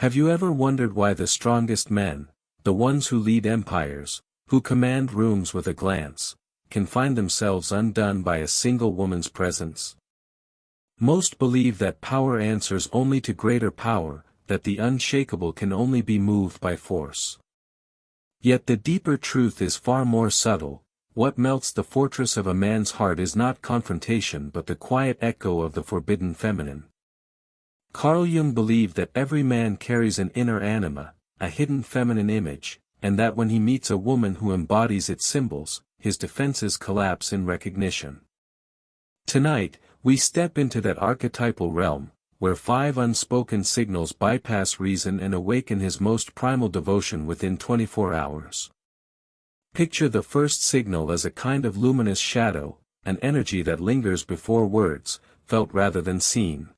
Have you ever wondered why the strongest men, the ones who lead empires, who command rooms with a glance, can find themselves undone by a single woman's presence? Most believe that power answers only to greater power, that the unshakable can only be moved by force. Yet the deeper truth is far more subtle. What melts the fortress of a man's heart is not confrontation but the quiet echo of the forbidden feminine. Carl Jung believed that every man carries an inner anima, a hidden feminine image, and that when he meets a woman who embodies its symbols, his defenses collapse in recognition. Tonight, we step into that archetypal realm, where 5 unspoken signals bypass reason and awaken his most primal devotion within 24 hours. Picture the first signal as a kind of luminous shadow, an energy that lingers before words, felt rather than seen.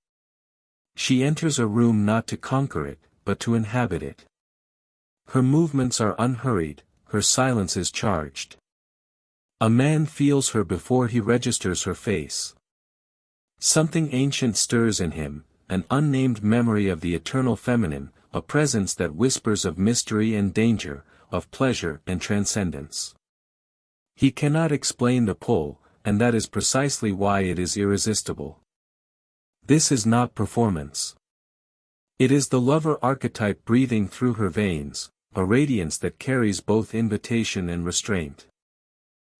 She enters a room not to conquer it, but to inhabit it. Her movements are unhurried, her silence is charged. A man feels her before he registers her face. Something ancient stirs in him, an unnamed memory of the eternal feminine, a presence that whispers of mystery and danger, of pleasure and transcendence. He cannot explain the pull, and that is precisely why it is irresistible. This is not performance. It is the lover archetype breathing through her veins, a radiance that carries both invitation and restraint.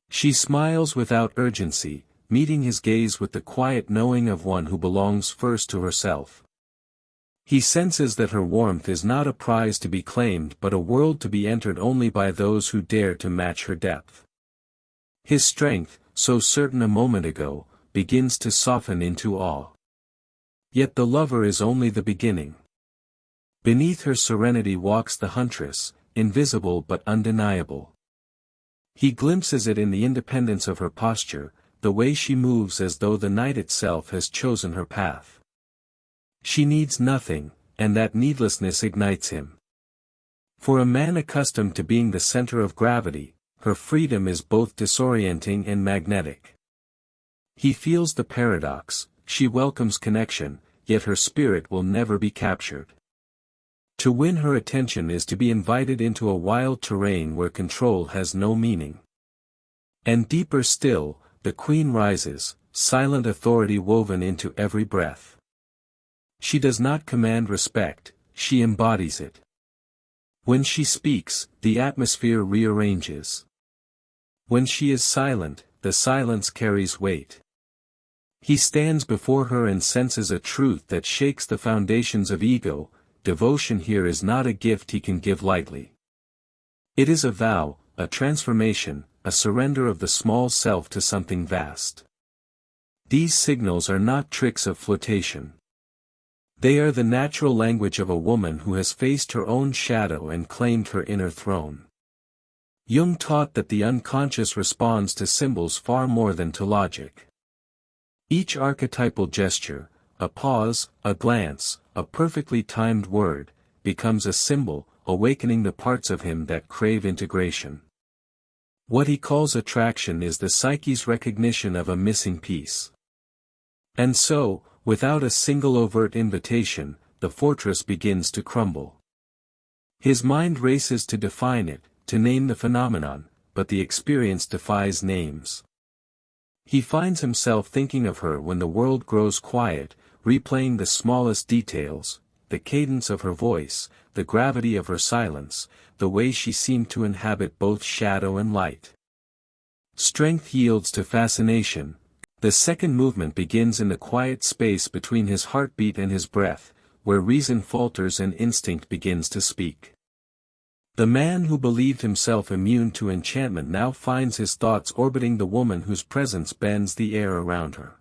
She smiles without urgency, meeting his gaze with the quiet knowing of one who belongs first to herself. He senses that her warmth is not a prize to be claimed but a world to be entered only by those who dare to match her depth. His strength, so certain a moment ago, begins to soften into awe. Yet the lover is only the beginning. Beneath her serenity walks the huntress, invisible but undeniable. He glimpses it in the independence of her posture, the way she moves as though the night itself has chosen her path. She needs nothing, and that needlessness ignites him. For a man accustomed to being the center of gravity, her freedom is both disorienting and magnetic. He feels the paradox, she welcomes connection, yet her spirit will never be captured. To win her attention is to be invited into a wild terrain where control has no meaning. And deeper still, the queen rises, silent authority woven into every breath. She does not command respect, she embodies it. When she speaks, the atmosphere rearranges. When she is silent, the silence carries weight. He stands before her and senses a truth that shakes the foundations of ego. Devotion here is not a gift he can give lightly. It is a vow, a transformation, a surrender of the small self to something vast. These signals are not tricks of flotation. They are the natural language of a woman who has faced her own shadow and claimed her inner throne. Jung taught that the unconscious responds to symbols far more than to logic. Each archetypal gesture, a pause, a glance, a perfectly timed word, becomes a symbol, awakening the parts of him that crave integration. What he calls attraction is the psyche's recognition of a missing piece. And so, without a single overt invitation, the fortress begins to crumble. His mind races to define it, to name the phenomenon, but the experience defies names. He finds himself thinking of her when the world grows quiet, replaying the smallest details, the cadence of her voice, the gravity of her silence, the way she seemed to inhabit both shadow and light. Strength yields to fascination. The second movement begins in the quiet space between his heartbeat and his breath, where reason falters and instinct begins to speak. The man who believed himself immune to enchantment now finds his thoughts orbiting the woman whose presence bends the air around her.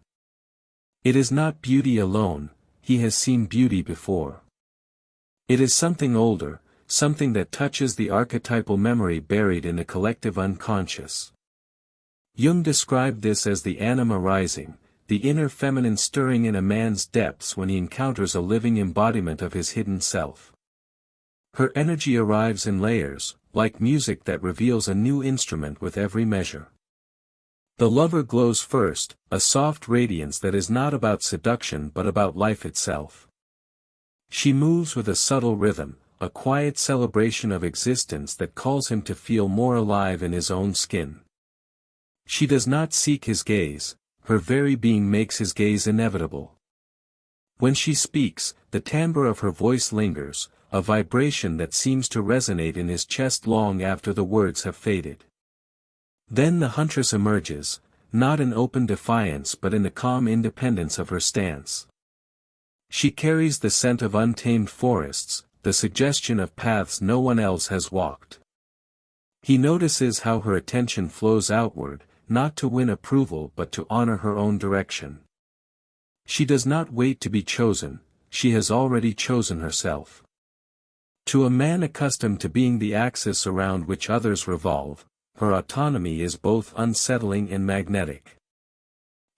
It is not beauty alone, he has seen beauty before. It is something older, something that touches the archetypal memory buried in the collective unconscious. Jung described this as the anima rising, the inner feminine stirring in a man's depths when he encounters a living embodiment of his hidden self. Her energy arrives in layers, like music that reveals a new instrument with every measure. The lover glows first, a soft radiance that is not about seduction but about life itself. She moves with a subtle rhythm, a quiet celebration of existence that calls him to feel more alive in his own skin. She does not seek his gaze, her very being makes his gaze inevitable. When she speaks, the timbre of her voice lingers, a vibration that seems to resonate in his chest long after the words have faded. Then the huntress emerges, not in open defiance but in the calm independence of her stance. She carries the scent of untamed forests, the suggestion of paths no one else has walked. He notices how her attention flows outward, not to win approval but to honor her own direction. She does not wait to be chosen, she has already chosen herself. To a man accustomed to being the axis around which others revolve, her autonomy is both unsettling and magnetic.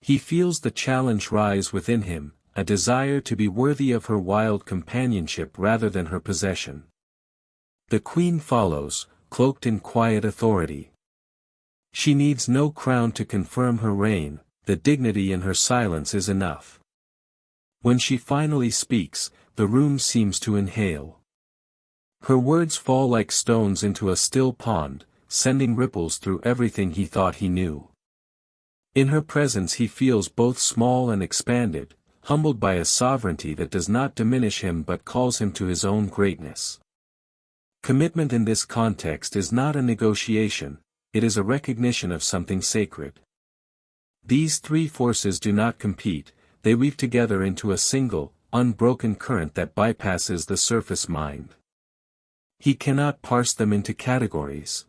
He feels the challenge rise within him, a desire to be worthy of her wild companionship rather than her possession. The queen follows, cloaked in quiet authority. She needs no crown to confirm her reign, the dignity in her silence is enough. When she finally speaks, the room seems to inhale. Her words fall like stones into a still pond, sending ripples through everything he thought he knew. In her presence he feels both small and expanded, humbled by a sovereignty that does not diminish him but calls him to his own greatness. Commitment in this context is not a negotiation, it is a recognition of something sacred. These three forces do not compete, they weave together into a single, unbroken current that bypasses the surface mind. He cannot parse them into categories.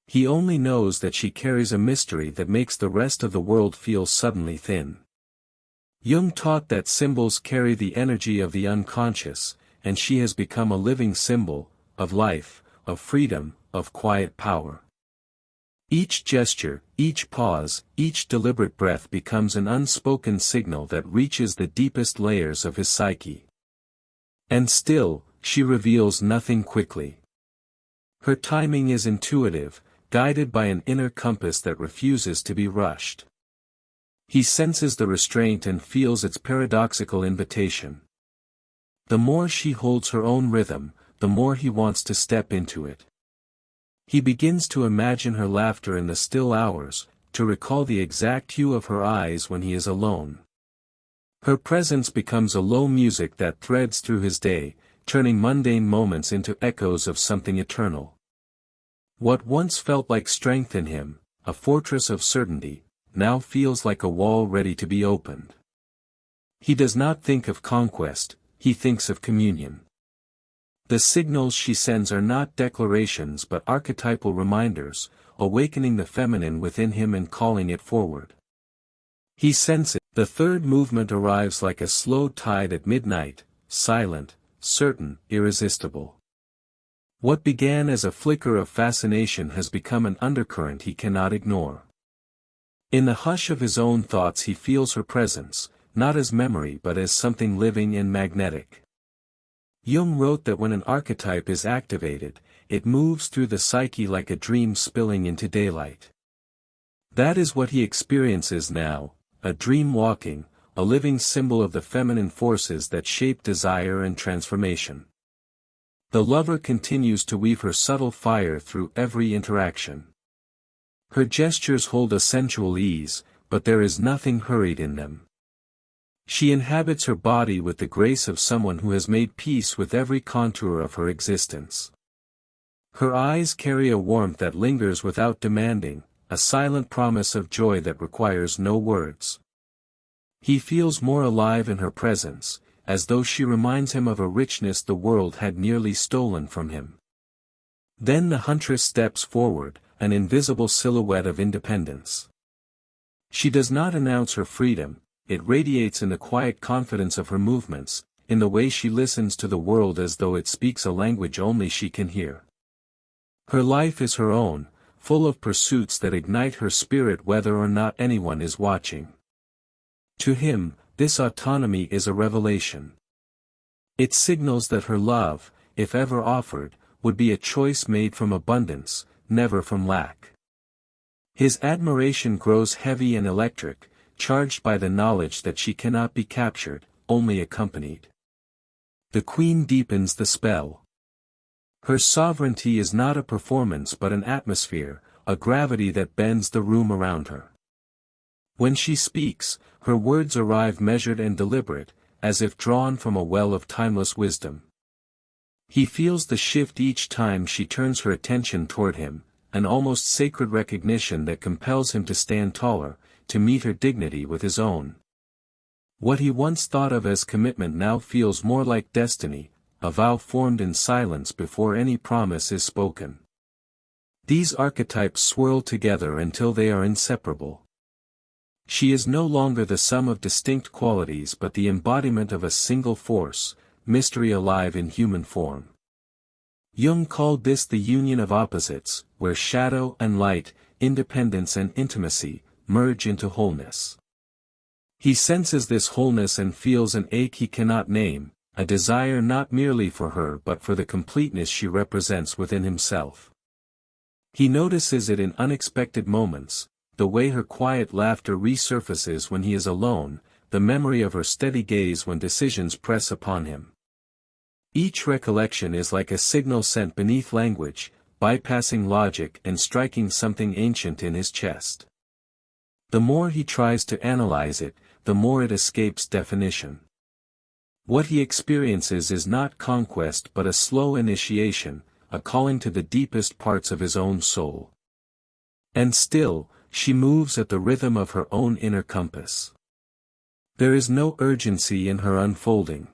He only knows that she carries a mystery that makes the rest of the world feel suddenly thin. Jung taught that symbols carry the energy of the unconscious, and she has become a living symbol, of life, of freedom, of quiet power. Each gesture, each pause, each deliberate breath becomes an unspoken signal that reaches the deepest layers of his psyche. And still, she reveals nothing quickly. Her timing is intuitive, guided by an inner compass that refuses to be rushed. He senses the restraint and feels its paradoxical invitation. The more she holds her own rhythm, the more he wants to step into it. He begins to imagine her laughter in the still hours, to recall the exact hue of her eyes when he is alone. Her presence becomes a low music that threads through his day, turning mundane moments into echoes of something eternal. What once felt like strength in him, a fortress of certainty, now feels like a wall ready to be opened. He does not think of conquest, he thinks of communion. The signals she sends are not declarations but archetypal reminders, awakening the feminine within him and calling it forward. He senses it. The third movement arrives like a slow tide at midnight, silent, certain, irresistible. What began as a flicker of fascination has become an undercurrent he cannot ignore. In the hush of his own thoughts he feels her presence, not as memory but as something living and magnetic. Jung wrote that when an archetype is activated, it moves through the psyche like a dream spilling into daylight. That is what he experiences now, a dream walking, a living symbol of the feminine forces that shape desire and transformation. The lover continues to weave her subtle fire through every interaction. Her gestures hold a sensual ease, but there is nothing hurried in them. She inhabits her body with the grace of someone who has made peace with every contour of her existence. Her eyes carry a warmth that lingers without demanding, a silent promise of joy that requires no words. He feels more alive in her presence, as though she reminds him of a richness the world had nearly stolen from him. Then the huntress steps forward, an invisible silhouette of independence. She does not announce her freedom, it radiates in the quiet confidence of her movements, in the way she listens to the world as though it speaks a language only she can hear. Her life is her own, full of pursuits that ignite her spirit whether or not anyone is watching. To him, this autonomy is a revelation. It signals that her love, if ever offered, would be a choice made from abundance, never from lack. His admiration grows heavy and electric, charged by the knowledge that she cannot be captured, only accompanied. The queen deepens the spell. Her sovereignty is not a performance but an atmosphere, a gravity that bends the room around her. When she speaks, her words arrive measured and deliberate, as if drawn from a well of timeless wisdom. He feels the shift each time she turns her attention toward him, an almost sacred recognition that compels him to stand taller, to meet her dignity with his own. What he once thought of as commitment now feels more like destiny, a vow formed in silence before any promise is spoken. These archetypes swirl together until they are inseparable. She is no longer the sum of distinct qualities but the embodiment of a single force, mystery alive in human form. Jung called this the union of opposites, where shadow and light, independence and intimacy, merge into wholeness. He senses this wholeness and feels an ache he cannot name, a desire not merely for her but for the completeness she represents within himself. He notices it in unexpected moments, the way her quiet laughter resurfaces when he is alone, the memory of her steady gaze when decisions press upon him. Each recollection is like a signal sent beneath language, bypassing logic and striking something ancient in his chest. The more he tries to analyze it, the more it escapes definition. What he experiences is not conquest but a slow initiation, a calling to the deepest parts of his own soul. And still, she moves at the rhythm of her own inner compass. There is no urgency in her unfolding.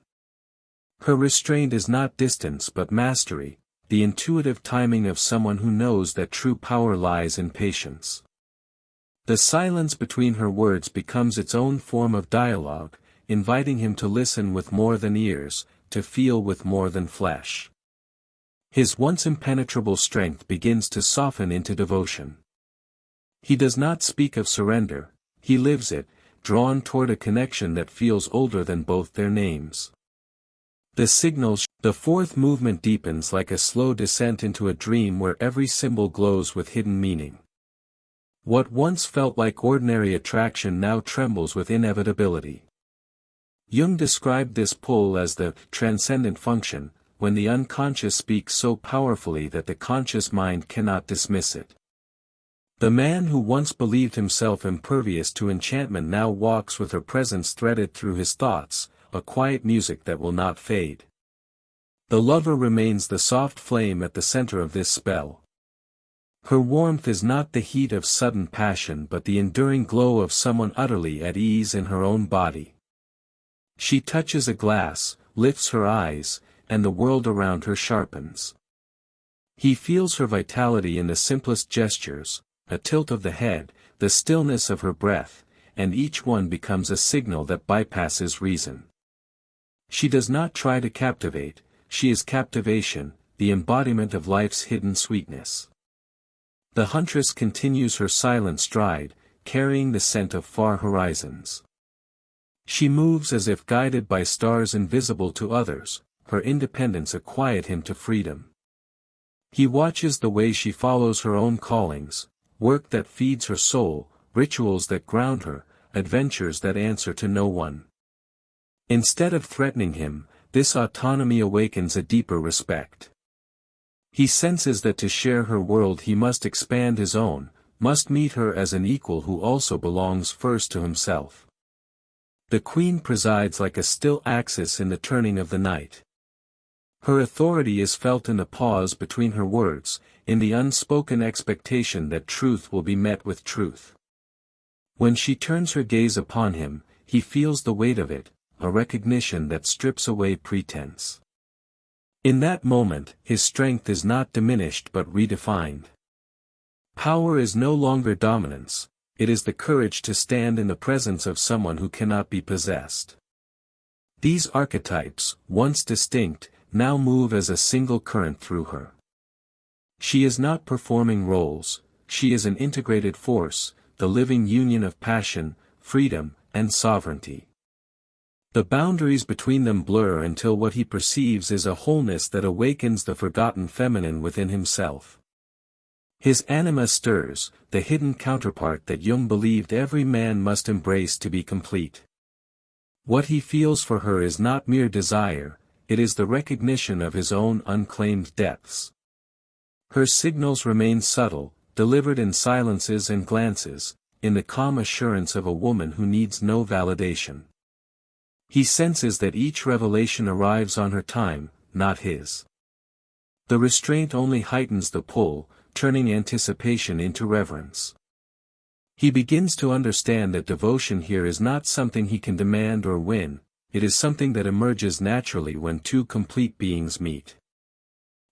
Her restraint is not distance but mastery, the intuitive timing of someone who knows that true power lies in patience. The silence between her words becomes its own form of dialogue, inviting him to listen with more than ears, to feel with more than flesh. His once impenetrable strength begins to soften into devotion. He does not speak of surrender, he lives it, drawn toward a connection that feels older than both their names. The signals, the fourth movement deepens like a slow descent into a dream where every symbol glows with hidden meaning. What once felt like ordinary attraction now trembles with inevitability. Jung described this pull as the transcendent function, when the unconscious speaks so powerfully that the conscious mind cannot dismiss it. The man who once believed himself impervious to enchantment now walks with her presence threaded through his thoughts, a quiet music that will not fade. The lover remains the soft flame at the center of this spell. Her warmth is not the heat of sudden passion but the enduring glow of someone utterly at ease in her own body. She touches a glass, lifts her eyes, and the world around her sharpens. He feels her vitality in the simplest gestures, a tilt of the head, the stillness of her breath, and each one becomes a signal that bypasses reason. She does not try to captivate, she is captivation, the embodiment of life's hidden sweetness. The huntress continues her silent stride, carrying the scent of far horizons. She moves as if guided by stars invisible to others, her independence a quiet hymn to freedom. He watches the way she follows her own callings, work that feeds her soul, rituals that ground her, adventures that answer to no one. Instead of threatening him, this autonomy awakens a deeper respect. He senses that to share her world he must expand his own, must meet her as an equal who also belongs first to himself. The queen presides like a still axis in the turning of the night. Her authority is felt in the pause between her words, in the unspoken expectation that truth will be met with truth. When she turns her gaze upon him, he feels the weight of it, a recognition that strips away pretense. In that moment, his strength is not diminished but redefined. Power is no longer dominance, it is the courage to stand in the presence of someone who cannot be possessed. These archetypes, once distinct, now move as a single current through her. She is not performing roles, she is an integrated force, the living union of passion, freedom, and sovereignty. The boundaries between them blur until what he perceives is a wholeness that awakens the forgotten feminine within himself. His anima stirs, the hidden counterpart that Jung believed every man must embrace to be complete. What he feels for her is not mere desire, it is the recognition of his own unclaimed depths. Her signals remain subtle, delivered in silences and glances, in the calm assurance of a woman who needs no validation. He senses that each revelation arrives on her time, not his. The restraint only heightens the pull, turning anticipation into reverence. He begins to understand that devotion here is not something he can demand or win, it is something that emerges naturally when two complete beings meet.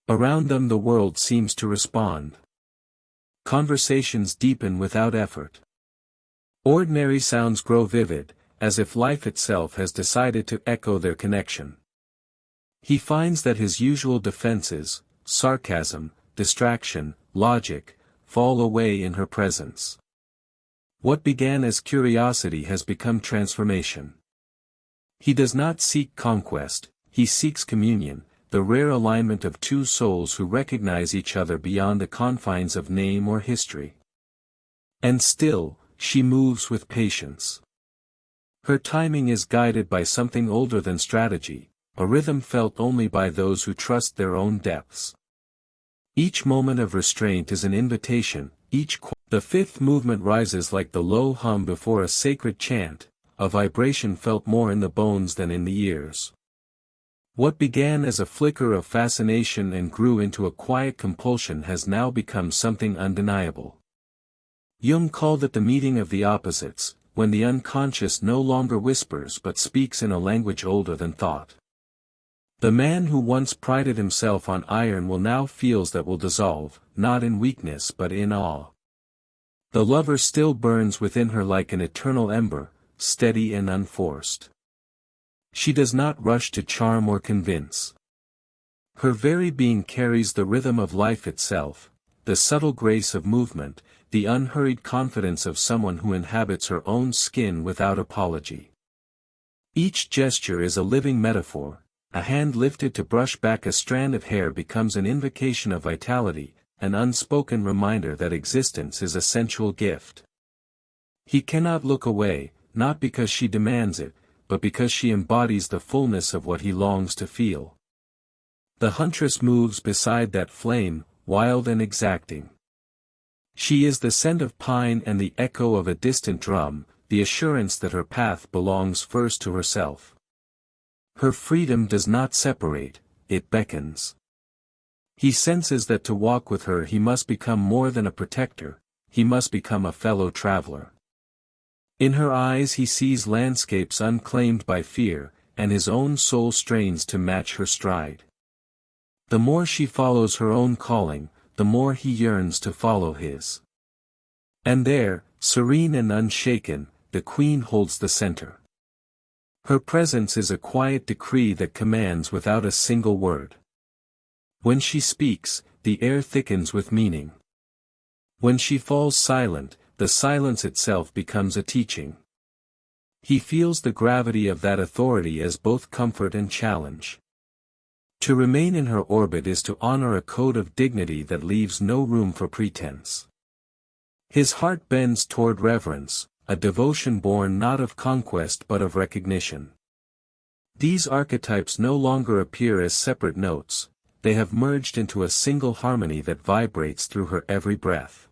Around them the world seems to respond. Conversations deepen without effort. Ordinary sounds grow vivid, as if life itself has decided to echo their connection. He finds that his usual defenses, sarcasm, distraction, logic, fall away in her presence. What began as curiosity has become transformation. He does not seek conquest, he seeks communion, the rare alignment of two souls who recognize each other beyond the confines of name or history. And still, she moves with patience. Her timing is guided by something older than strategy, a rhythm felt only by those who trust their own depths. Each moment of restraint is an invitation, the fifth movement rises like the low hum before a sacred chant, a vibration felt more in the bones than in the ears. What began as a flicker of fascination and grew into a quiet compulsion has now become something undeniable. Jung called it the meeting of the opposites, when the unconscious no longer whispers but speaks in a language older than thought. The man who once prided himself on iron now feels that will dissolve, not in weakness but in awe. The lover still burns within her like an eternal ember, steady and unforced. She does not rush to charm or convince. Her very being carries the rhythm of life itself, the subtle grace of movement, the unhurried confidence of someone who inhabits her own skin without apology. Each gesture is a living metaphor. A hand lifted to brush back a strand of hair becomes an invocation of vitality, an unspoken reminder that existence is a sensual gift. He cannot look away, not because she demands it, but because she embodies the fullness of what he longs to feel. The huntress moves beside that flame, wild and exacting. She is the scent of pine and the echo of a distant drum, the assurance that her path belongs first to herself. Her freedom does not separate, it beckons. He senses that to walk with her he must become more than a protector, he must become a fellow traveler. In her eyes he sees landscapes unclaimed by fear, and his own soul strains to match her stride. The more she follows her own calling, the more he yearns to follow his. And there, serene and unshaken, the queen holds the center. Her presence is a quiet decree that commands without a single word. When she speaks, the air thickens with meaning. When she falls silent, the silence itself becomes a teaching. He feels the gravity of that authority as both comfort and challenge. To remain in her orbit is to honor a code of dignity that leaves no room for pretense. His heart bends toward reverence, a devotion born not of conquest but of recognition. These archetypes no longer appear as separate notes, they have merged into a single harmony that vibrates through her every breath.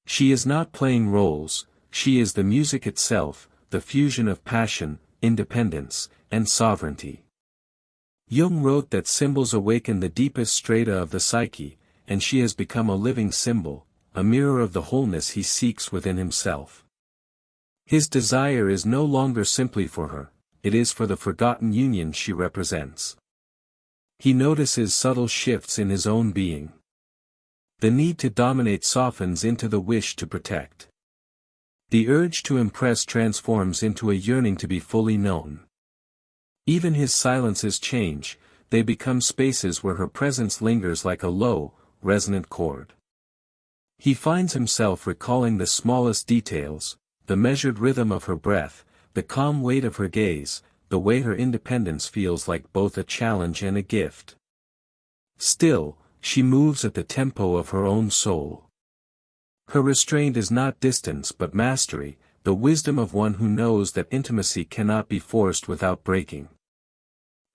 She is not playing roles, she is the music itself, the fusion of passion, independence, and sovereignty. Jung wrote that symbols awaken the deepest strata of the psyche, and she has become a living symbol, a mirror of the wholeness he seeks within himself. His desire is no longer simply for her, it is for the forgotten union she represents. He notices subtle shifts in his own being. The need to dominate softens into the wish to protect. The urge to impress transforms into a yearning to be fully known. Even his silences change, they become spaces where her presence lingers like a low, resonant chord. He finds himself recalling the smallest details, the measured rhythm of her breath, the calm weight of her gaze, the way her independence feels like both a challenge and a gift. Still, she moves at the tempo of her own soul. Her restraint is not distance but mastery, the wisdom of one who knows that intimacy cannot be forced without breaking.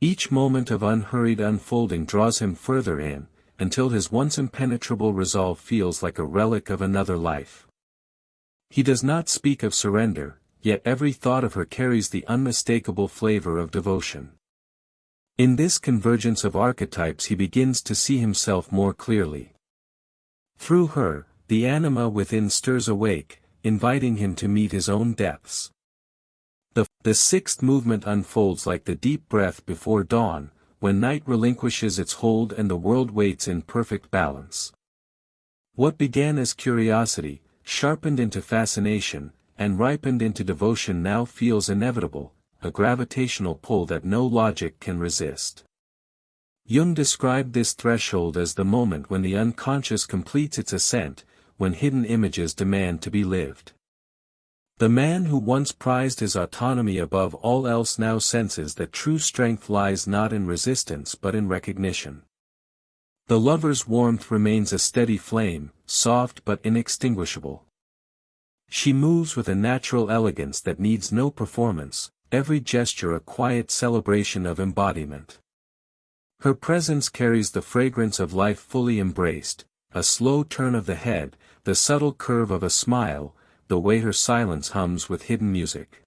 Each moment of unhurried unfolding draws him further in, until his once impenetrable resolve feels like a relic of another life. He does not speak of surrender, yet every thought of her carries the unmistakable flavor of devotion. In this convergence of archetypes he begins to see himself more clearly. Through her, the anima within stirs awake, inviting him to meet his own depths. The sixth movement unfolds like the deep breath before dawn, when night relinquishes its hold and the world waits in perfect balance. What began as curiosity, sharpened into fascination, and ripened into devotion now feels inevitable, a gravitational pull that no logic can resist. Jung described this threshold as the moment when the unconscious completes its ascent, when hidden images demand to be lived. The man who once prized his autonomy above all else now senses that true strength lies not in resistance but in recognition. The lover's warmth remains a steady flame, soft but inextinguishable. She moves with a natural elegance that needs no performance, every gesture a quiet celebration of embodiment. Her presence carries the fragrance of life fully embraced, a slow turn of the head, the subtle curve of a smile, the way her silence hums with hidden music.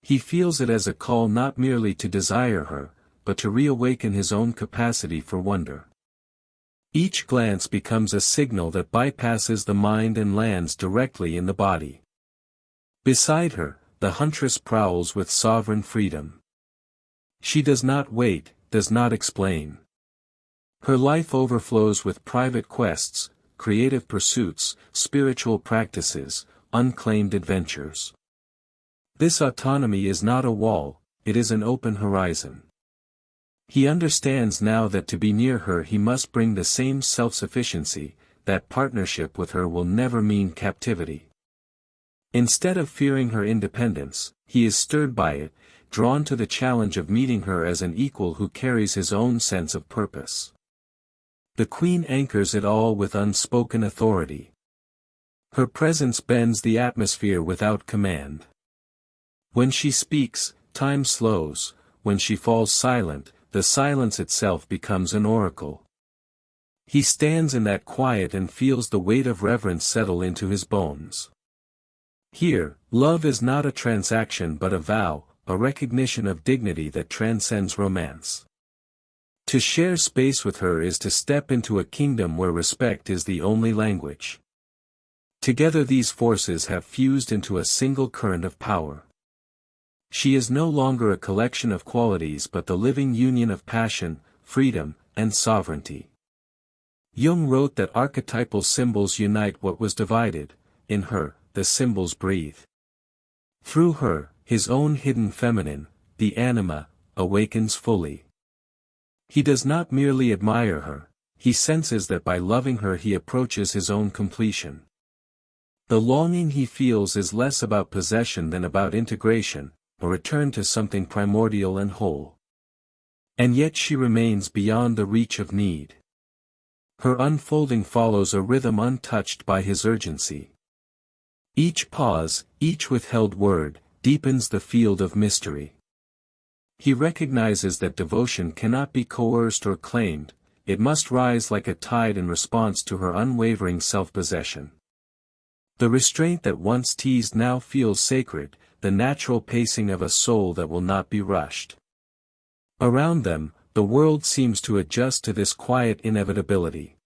He feels it as a call not merely to desire her, but to reawaken his own capacity for wonder. Each glance becomes a signal that bypasses the mind and lands directly in the body. Beside her, the huntress prowls with sovereign freedom. She does not wait, does not explain. Her life overflows with private quests, creative pursuits, spiritual practices, unclaimed adventures. This autonomy is not a wall, it is an open horizon. He understands now that to be near her he must bring the same self-sufficiency, that partnership with her will never mean captivity. Instead of fearing her independence, he is stirred by it, drawn to the challenge of meeting her as an equal who carries his own sense of purpose. The queen anchors it all with unspoken authority. Her presence bends the atmosphere without command. When she speaks, time slows, when she falls silent, the silence itself becomes an oracle. He stands in that quiet and feels the weight of reverence settle into his bones. Here, love is not a transaction but a vow, a recognition of dignity that transcends romance. To share space with her is to step into a kingdom where respect is the only language. Together these forces have fused into a single current of power. She is no longer a collection of qualities but the living union of passion, freedom, and sovereignty. Jung wrote that archetypal symbols unite what was divided. In her, the symbols breathe. Through her, his own hidden feminine, the anima, awakens fully. He does not merely admire her, he senses that by loving her he approaches his own completion. The longing he feels is less about possession than about integration, a return to something primordial and whole. And yet she remains beyond the reach of need. Her unfolding follows a rhythm untouched by his urgency. Each pause, each withheld word, deepens the field of mystery. He recognizes that devotion cannot be coerced or claimed, it must rise like a tide in response to her unwavering self-possession. The restraint that once teased now feels sacred, the natural pacing of a soul that will not be rushed. Around them, the world seems to adjust to this quiet inevitability.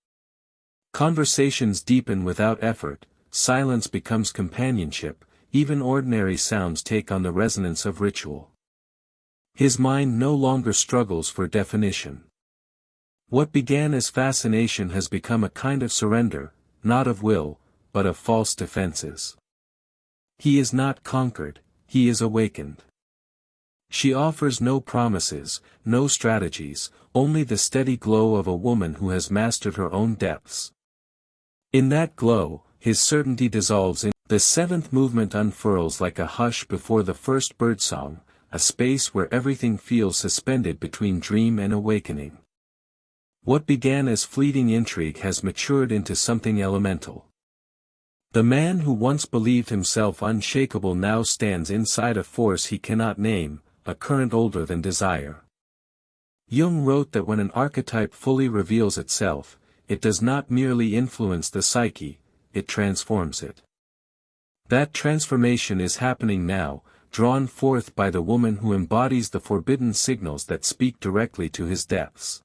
Conversations deepen without effort, silence becomes companionship, even ordinary sounds take on the resonance of ritual. His mind no longer struggles for definition. What began as fascination has become a kind of surrender, not of will, but of false defenses. He is not conquered, he is awakened. She offers no promises, no strategies, only the steady glow of a woman who has mastered her own depths. In that glow, his certainty dissolves in. The seventh movement unfurls like a hush before the first birdsong, a space where everything feels suspended between dream and awakening. What began as fleeting intrigue has matured into something elemental. The man who once believed himself unshakable now stands inside a force he cannot name, a current older than desire. Jung wrote that when an archetype fully reveals itself, it does not merely influence the psyche, it transforms it. That transformation is happening now, drawn forth by the woman who embodies the forbidden signals that speak directly to his depths.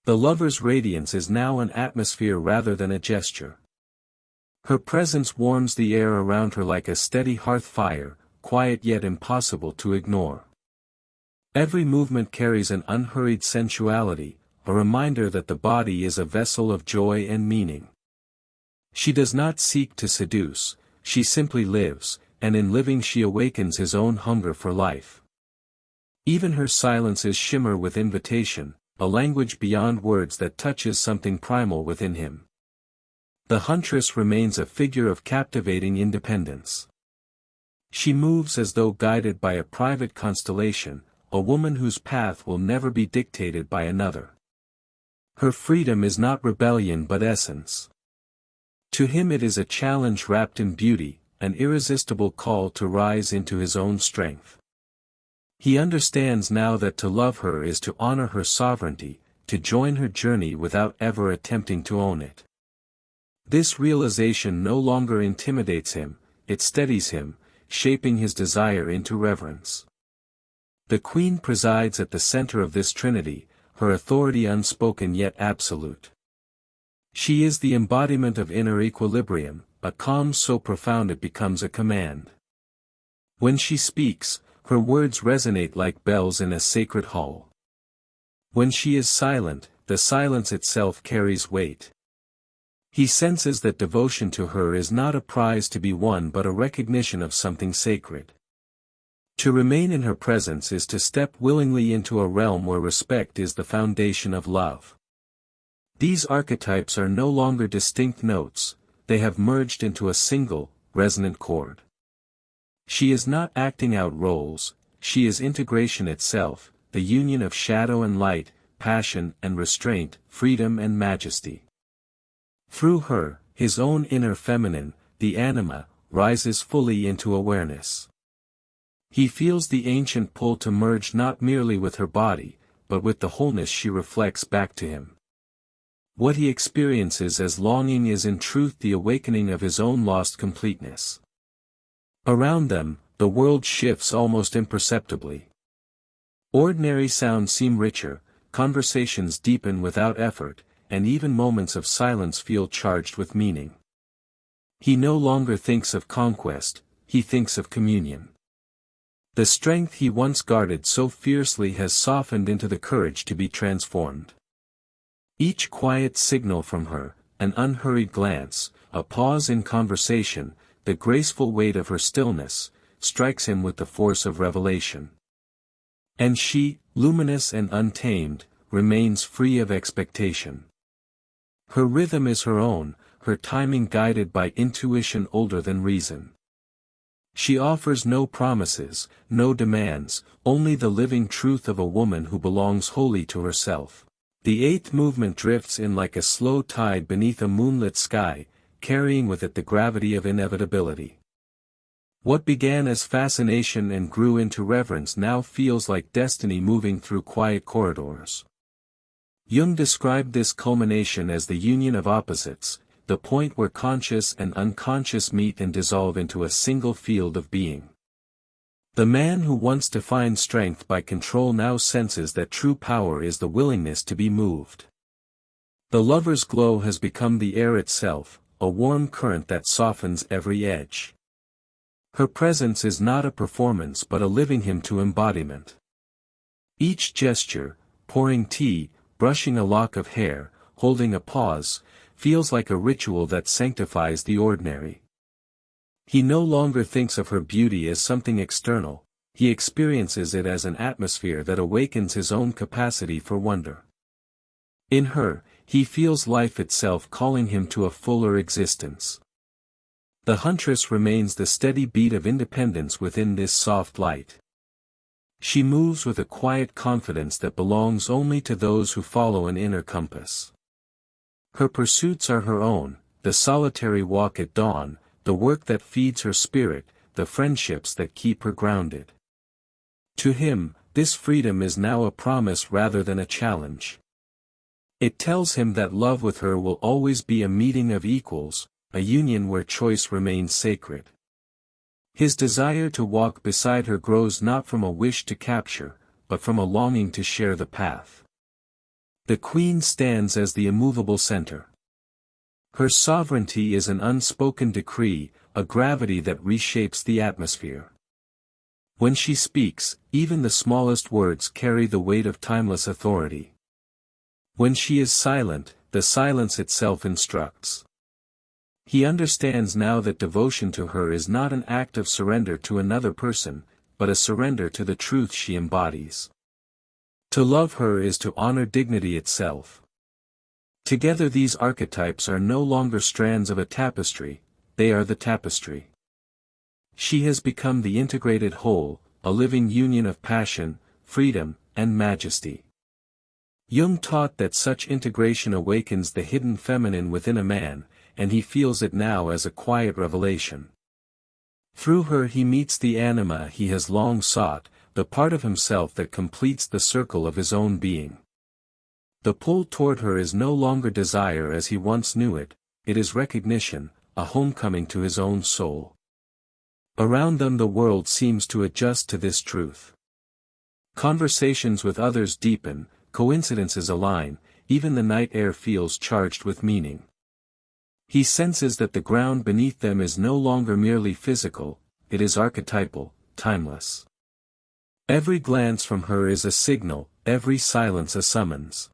The lover's radiance is now an atmosphere rather than a gesture. Her presence warms the air around her like a steady hearth fire, quiet yet impossible to ignore. Every movement carries an unhurried sensuality, a reminder that the body is a vessel of joy and meaning. She does not seek to seduce, she simply lives, and in living she awakens his own hunger for life. Even her silences shimmer with invitation, a language beyond words that touches something primal within him. The huntress remains a figure of captivating independence. She moves as though guided by a private constellation, a woman whose path will never be dictated by another. Her freedom is not rebellion but essence. To him it is a challenge wrapped in beauty, an irresistible call to rise into his own strength. He understands now that to love her is to honor her sovereignty, to join her journey without ever attempting to own it. This realization no longer intimidates him, it steadies him, shaping his desire into reverence. The Queen presides at the center of this trinity, her authority unspoken yet absolute. She is the embodiment of inner equilibrium, a calm so profound it becomes a command. When she speaks, her words resonate like bells in a sacred hall. When she is silent, the silence itself carries weight. He senses that devotion to her is not a prize to be won but a recognition of something sacred. To remain in her presence is to step willingly into a realm where respect is the foundation of love. These archetypes are no longer distinct notes, they have merged into a single, resonant chord. She is not acting out roles, she is integration itself, the union of shadow and light, passion and restraint, freedom and majesty. Through her, his own inner feminine, the anima, rises fully into awareness. He feels the ancient pull to merge not merely with her body, but with the wholeness she reflects back to him. What he experiences as longing is in truth the awakening of his own lost completeness. Around them, the world shifts almost imperceptibly. Ordinary sounds seem richer, conversations deepen without effort, and even moments of silence feel charged with meaning. He no longer thinks of conquest, he thinks of communion. The strength he once guarded so fiercely has softened into the courage to be transformed. Each quiet signal from her, an unhurried glance, a pause in conversation, the graceful weight of her stillness, strikes him with the force of revelation. And she, luminous and untamed, remains free of expectation. Her rhythm is her own, her timing guided by intuition older than reason. She offers no promises, no demands, only the living truth of a woman who belongs wholly to herself. The eighth movement drifts in like a slow tide beneath a moonlit sky, carrying with it the gravity of inevitability. What began as fascination and grew into reverence now feels like destiny moving through quiet corridors. Jung described this culmination as the union of opposites, the point where conscious and unconscious meet and dissolve into a single field of being. The man who once defined strength by control now senses that true power is the willingness to be moved. The lover's glow has become the air itself, a warm current that softens every edge. Her presence is not a performance but a living hymn to embodiment. Each gesture, pouring tea, brushing a lock of hair, holding a pause, feels like a ritual that sanctifies the ordinary. He no longer thinks of her beauty as something external, he experiences it as an atmosphere that awakens his own capacity for wonder. In her, he feels life itself calling him to a fuller existence. The huntress remains the steady beat of independence within this soft light. She moves with a quiet confidence that belongs only to those who follow an inner compass. Her pursuits are her own, the solitary walk at dawn, the work that feeds her spirit, the friendships that keep her grounded. To him, this freedom is now a promise rather than a challenge. It tells him that love with her will always be a meeting of equals, a union where choice remains sacred. His desire to walk beside her grows not from a wish to capture, but from a longing to share the path. The queen stands as the immovable center. Her sovereignty is an unspoken decree, a gravity that reshapes the atmosphere. When she speaks, even the smallest words carry the weight of timeless authority. When she is silent, the silence itself instructs. He understands now that devotion to her is not an act of surrender to another person, but a surrender to the truth she embodies. To love her is to honor dignity itself. Together these archetypes are no longer strands of a tapestry, they are the tapestry. She has become the integrated whole, a living union of passion, freedom, and majesty. Jung taught that such integration awakens the hidden feminine within a man, and he feels it now as a quiet revelation. Through her he meets the anima he has long sought, the part of himself that completes the circle of his own being. The pull toward her is no longer desire as he once knew it, it is recognition, a homecoming to his own soul. Around them the world seems to adjust to this truth. Conversations with others deepen, coincidences align, even the night air feels charged with meaning. He senses that the ground beneath them is no longer merely physical, it is archetypal, timeless. Every glance from her is a signal, every silence a summons.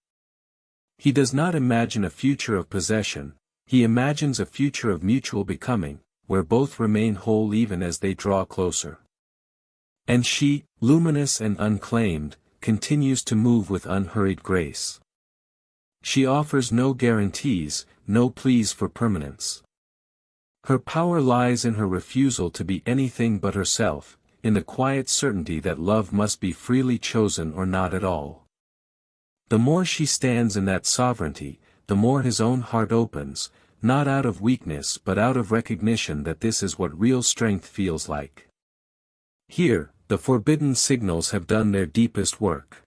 He does not imagine a future of possession, he imagines a future of mutual becoming, where both remain whole even as they draw closer. And she, luminous and unclaimed, continues to move with unhurried grace. She offers no guarantees, no pleas for permanence. Her power lies in her refusal to be anything but herself, in the quiet certainty that love must be freely chosen or not at all. The more she stands in that sovereignty, the more his own heart opens, not out of weakness but out of recognition that this is what real strength feels like. Here, the forbidden signals have done their deepest work.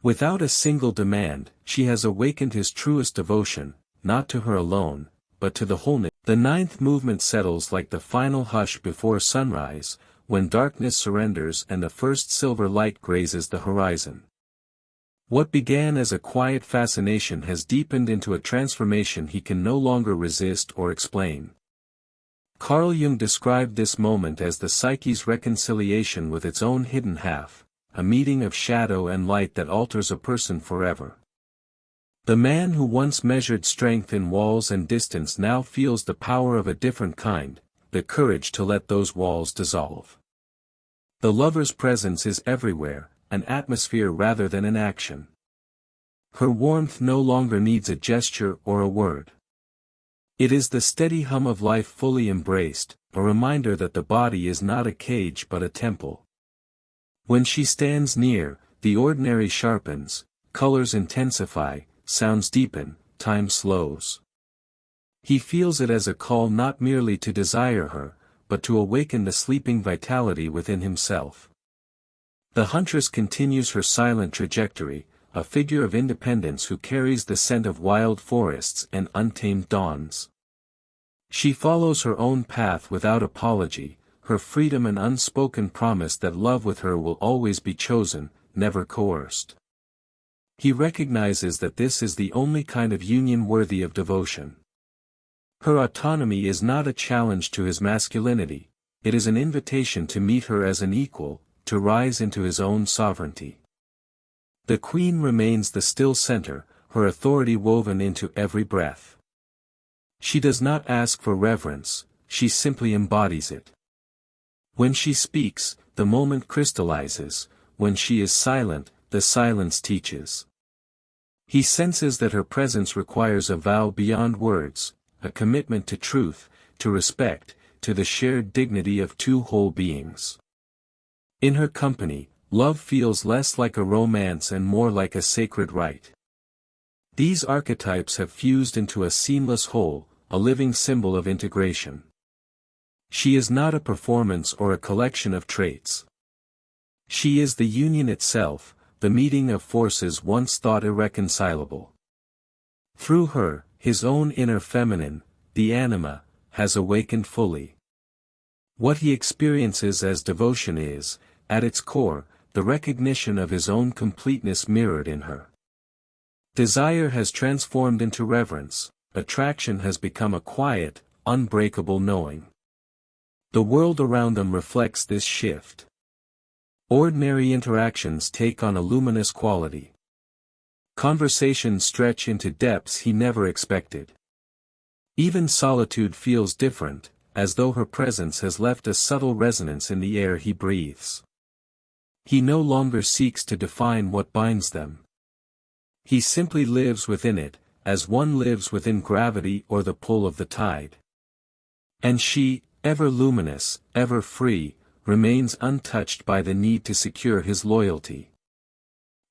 Without a single demand, she has awakened his truest devotion, not to her alone, but to the wholeness. The ninth movement settles like the final hush before sunrise, when darkness surrenders and the first silver light grazes the horizon. What began as a quiet fascination has deepened into a transformation he can no longer resist or explain. Carl Jung described this moment as the psyche's reconciliation with its own hidden half, a meeting of shadow and light that alters a person forever. The man who once measured strength in walls and distance now feels the power of a different kind, the courage to let those walls dissolve. The lover's presence is everywhere, an atmosphere rather than an action. Her warmth no longer needs a gesture or a word. It is the steady hum of life fully embraced, a reminder that the body is not a cage but a temple. When she stands near, the ordinary sharpens, colors intensify, sounds deepen, time slows. He feels it as a call not merely to desire her, but to awaken the sleeping vitality within himself. The huntress continues her silent trajectory, a figure of independence who carries the scent of wild forests and untamed dawns. She follows her own path without apology, her freedom an unspoken promise that love with her will always be chosen, never coerced. He recognizes that this is the only kind of union worthy of devotion. Her autonomy is not a challenge to his masculinity, it is an invitation to meet her as an equal, to rise into his own sovereignty. The queen remains the still center, her authority woven into every breath. She does not ask for reverence, she simply embodies it. When she speaks, the moment crystallizes, when she is silent, the silence teaches. He senses that her presence requires a vow beyond words, a commitment to truth, to respect, to the shared dignity of two whole beings. In her company, love feels less like a romance and more like a sacred rite. These archetypes have fused into a seamless whole, a living symbol of integration. She is not a performance or a collection of traits. She is the union itself, the meeting of forces once thought irreconcilable. Through her, his own inner feminine, the anima, has awakened fully. What he experiences as devotion is, at its core, the recognition of his own completeness mirrored in her. Desire has transformed into reverence, attraction has become a quiet, unbreakable knowing. The world around them reflects this shift. Ordinary interactions take on a luminous quality. Conversations stretch into depths he never expected. Even solitude feels different, as though her presence has left a subtle resonance in the air he breathes. He no longer seeks to define what binds them. He simply lives within it, as one lives within gravity or the pull of the tide. And she, ever luminous, ever free, remains untouched by the need to secure his loyalty.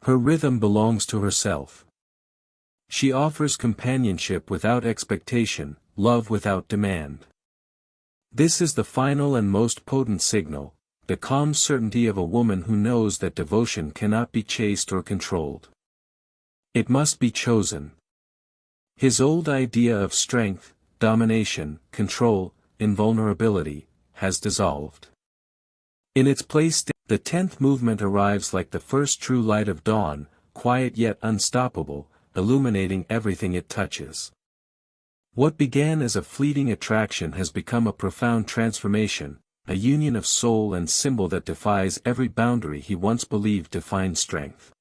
Her rhythm belongs to herself. She offers companionship without expectation, love without demand. This is the final and most potent signal, the calm certainty of a woman who knows that devotion cannot be chased or controlled. It must be chosen. His old idea of strength, domination, control, invulnerability, has dissolved. In its place, the 10th movement arrives like the first true light of dawn, quiet yet unstoppable, illuminating everything it touches. What began as a fleeting attraction has become a profound transformation, a union of soul and symbol that defies every boundary he once believed defined strength.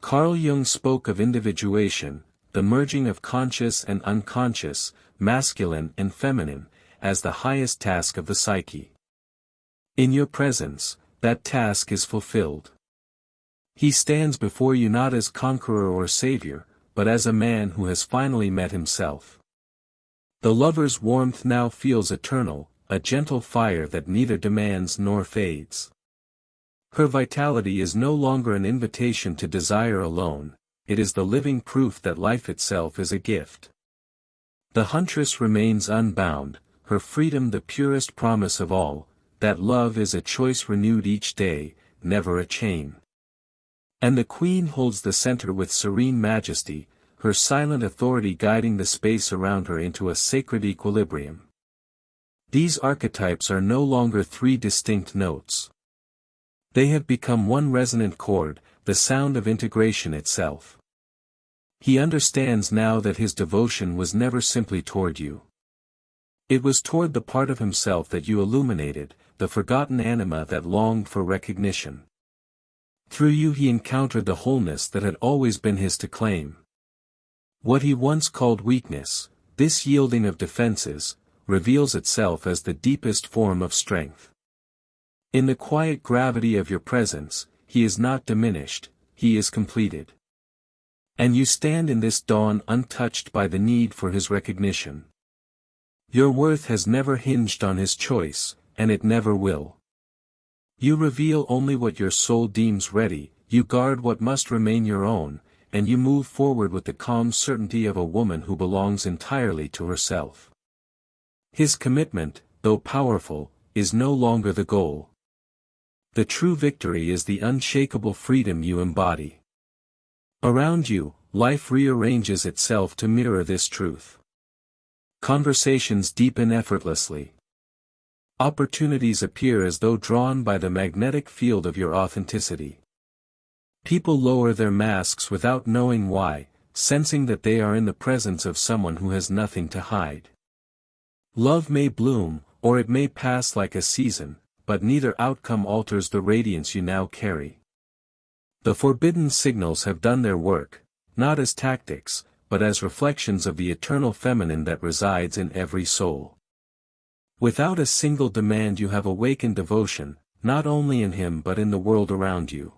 Carl Jung spoke of individuation, the merging of conscious and unconscious, masculine and feminine, as the highest task of the psyche. In your presence, that task is fulfilled. He stands before you not as conqueror or savior, but as a man who has finally met himself. The lover's warmth now feels eternal, a gentle fire that neither demands nor fades. Her vitality is no longer an invitation to desire alone, it is the living proof that life itself is a gift. The huntress remains unbound, her freedom the purest promise of all, that love is a choice renewed each day, never a chain. And the queen holds the center with serene majesty, her silent authority guiding the space around her into a sacred equilibrium. These archetypes are no longer three distinct notes. They have become one resonant chord, the sound of integration itself. He understands now that his devotion was never simply toward you. It was toward the part of himself that you illuminated, the forgotten anima that longed for recognition. Through you he encountered the wholeness that had always been his to claim. What he once called weakness, this yielding of defenses, reveals itself as the deepest form of strength. In the quiet gravity of your presence, he is not diminished, he is completed. And you stand in this dawn untouched by the need for his recognition. Your worth has never hinged on his choice, and it never will. You reveal only what your soul deems ready, you guard what must remain your own, and you move forward with the calm certainty of a woman who belongs entirely to herself. His commitment, though powerful, is no longer the goal. The true victory is the unshakable freedom you embody. Around you, life rearranges itself to mirror this truth. Conversations deepen effortlessly. Opportunities appear as though drawn by the magnetic field of your authenticity. People lower their masks without knowing why, sensing that they are in the presence of someone who has nothing to hide. Love may bloom, or it may pass like a season, but neither outcome alters the radiance you now carry. The forbidden signals have done their work, not as tactics, but as reflections of the eternal feminine that resides in every soul. Without a single demand you have awakened devotion, not only in him but in the world around you.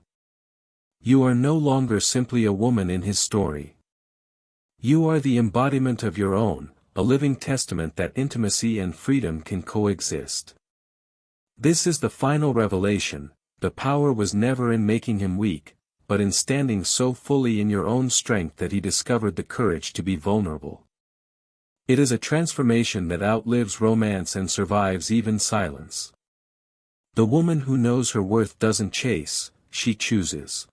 You are no longer simply a woman in his story. You are the embodiment of your own, a living testament that intimacy and freedom can coexist. This is the final revelation, the power was never in making him weak, but in standing so fully in your own strength that he discovered the courage to be vulnerable. It is a transformation that outlives romance and survives even silence. The woman who knows her worth doesn't chase, she chooses.